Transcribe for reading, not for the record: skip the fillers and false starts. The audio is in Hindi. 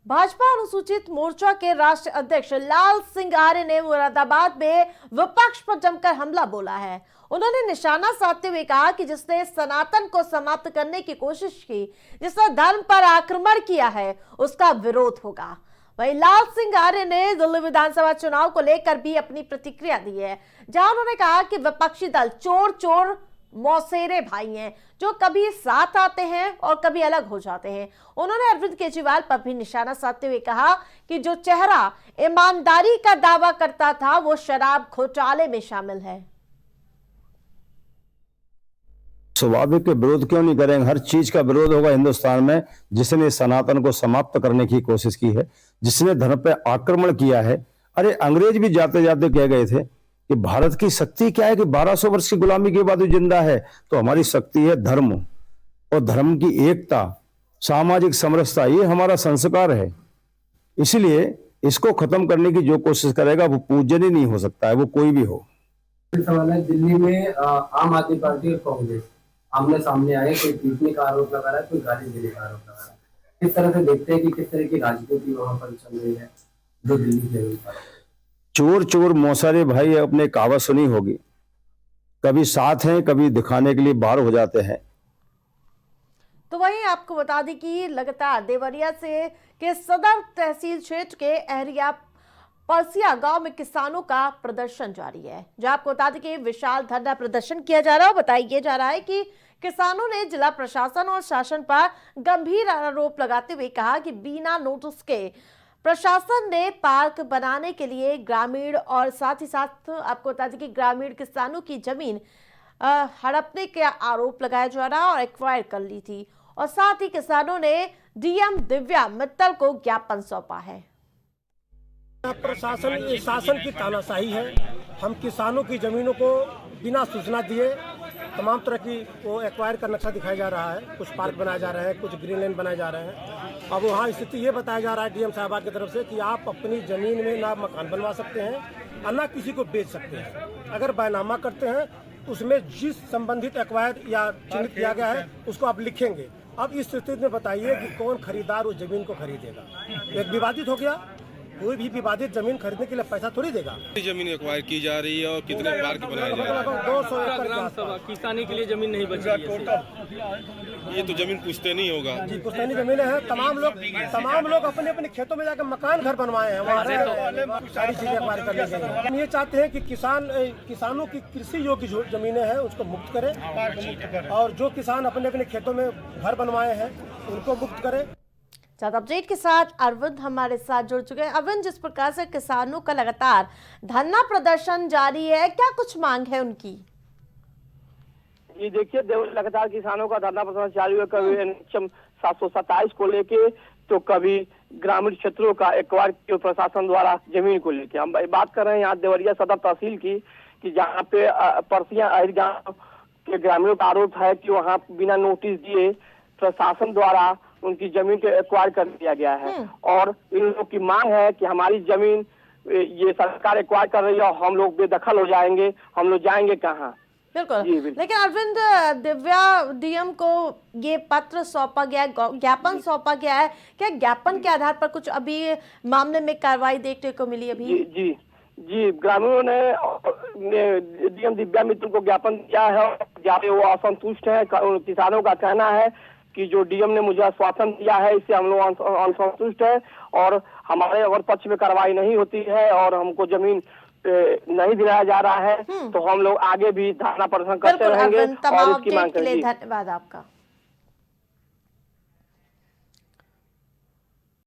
भाजपा अनुसूचित मोर्चा के राष्ट्रीय अध्यक्ष लाल सिंह आर्य ने मुरादाबाद में विपक्ष पर जमकर हमला बोला है। उन्होंने निशाना साधते हुए कहा कि जिसने सनातन को समाप्त करने की कोशिश की, जिसने धर्म पर आक्रमण किया है, उसका विरोध होगा। वहीं लाल सिंह आर्य ने दिल्ली विधानसभा चुनाव को लेकर भी अपनी प्रतिक्रिया दी है, जहां उन्होंने कहा कि विपक्षी दल चोर चोर मौसेरे भाई हैं, जो कभी साथ आते हैं और कभी अलग हो जाते हैं। उन्होंने अरविंद केजरीवाल पर भी निशाना साधते हुए कहा कि जो चेहरा ईमानदारी का दावा करता था, वो शराब घोटाले में शामिल है। स्वाभाविक विरोध क्यों नहीं करेंगे? हर चीज का विरोध होगा हिंदुस्तान में। जिसने सनातन को समाप्त करने की कोशिश की है, जिसने धर्म पर आक्रमण किया है। अरे अंग्रेज भी जाते जाते कह गए थे कि भारत की शक्ति क्या है कि 1200 वर्ष की गुलामी के बाद जिंदा है। तो हमारी शक्ति है धर्म, और धर्म की एकता, सामाजिक समरसता, ये हमारा संस्कार है। इसलिए इसको खत्म करने की जो कोशिश करेगा वो पूजनीय नहीं हो सकता है, वो कोई भी हो। सवाल है, दिल्ली में आम आदमी पार्टी और कांग्रेस आमने सामने आए, कोई पीटने का आरोप लगा रहा है, कोई गाली देने का आरोप लगा रहा है। किस तरह से देखते हैं कि किस तरह की राजनीति वहां पर चल रही है जो दिल्ली के? चोर चोर मौसारे भाई अपने कहावत सुनी होगी, कभी साथ हैं कभी दिखाने के लिए बाहर हो जाते हैं। तो वहीं आपको बता दें कि लगातार देवरिया से के सदर तहसील क्षेत्र के अहरिया परसिया गांव में किसानों का प्रदर्शन जारी है, जहां आपको बता दें कि विशाल धरना प्रदर्शन किया जा रहा है। बताया जा रहा है कि किसानों ने जिला प्रशासन और शासन पर गंभीर आरोप लगाते हुए कहा कि बिना नोटिस के प्रशासन ने पार्क बनाने के लिए ग्रामीण और साथ ही साथ आपको बता दें कि ग्रामीण किसानों की जमीन हड़पने के आरोप लगाया जा रहा और एक्वायर कर ली थी। और साथ ही किसानों ने डीएम दिव्या मित्तल को ज्ञापन सौंपा है। प्रशासन शासन की तानाशाही है। हम किसानों की जमीनों को बिना सूचना दिए तमाम तरह की वो एक्वायर का नक्शा दिखाया जा रहा है। कुछ पार्क बनाए जा रहे हैं, कुछ ग्रीन लैंड बनाए जा रहे हैं। अब वहाँ स्थिति ये बताया जा रहा है डीएम साहब की तरफ से कि आप अपनी जमीन में ना मकान बनवा सकते हैं और ना किसी को बेच सकते हैं। अगर बैनामा करते हैं उसमें जिस संबंधित एक्वायर या चिन्हित किया गया है उसको आप लिखेंगे। अब इस स्थिति में बताइए कि कौन खरीदार उस जमीन को खरीदेगा? एक विवादित हो गया। कोई भी विवादित जमीन खरीदने के लिए पैसा थोड़ी देगा। जमीन एक्वायर की जा रही है और कितने पार्क बनाए जा रहे हैं? 200 एकड़ किसानी के लिए जमीन नहीं बची है। ये तो जमीन पुश्तैनी होगा जी, पुश्तैनी जमीन है। तमाम लोग अपने अपने खेतों में जाकर मकान घर बनवाए हैं, वहाँ सारी चीजें एक्वायर कर ली गई। हम ये चाहते हैं कि किसानों की कृषि योग्य जो जमीनें हैं उसको मुक्त करें, और जो किसान अपने अपने खेतों में घर बनवाए हैं उनको मुक्त करें। ज्यादा अपडेट के साथ अरविंद हमारे साथ जुड़ चुके हैं। अरविंद, जिस प्रकार से किसानों का लगातार धरना प्रदर्शन जारी है, क्या कुछ मांग है उनकी? ये देखिए, लगातार किसानों का धरना प्रदर्शन जारी है। कभी एनएच 727 को लेके तो कभी ग्रामीण क्षेत्रों का एक्वायर प्रशासन द्वारा जमीन को लेके। हम बात कर रहे हैं यहाँ देवरिया सदर तहसील की, कि जहाँ पे परसिया अहिर गांव के ग्रामीणों का आरोप है कि वहाँ बिना नोटिस दिए प्रशासन द्वारा उनकी जमीन को एक्वायर कर दिया गया है। और इन लोगों की मांग है कि हमारी जमीन ये सरकार एक्वायर कर रही है और हम लोग बेदखल हो जाएंगे, हम लोग जाएंगे कहाँ? बिल्कुल। लेकिन अरविंद, दिव्या डीएम को ये पत्र सौंपा गया है, ज्ञापन सौंपा गया है, क्या ज्ञापन के आधार पर कुछ अभी मामले में कार्रवाई देखने को मिली अभी? जी, ग्रामीणों ने डीएम दिव्या मित्तल को ज्ञापन दिया है। जहाँ वो असंतुष्ट है। किसानों का कहना है कि जो डीएम ने मुझे आश्वासन दिया है इससे हम लोग असंतुष्ट है, और हमारे अगर पक्ष में कार्रवाई नहीं होती है और हमको जमीन नहीं दिलाया जा रहा है तो हम लोग आगे भी धरना प्रदर्शन करते रहेंगे और इसकी मांग करेंगे। धन्यवाद आपका।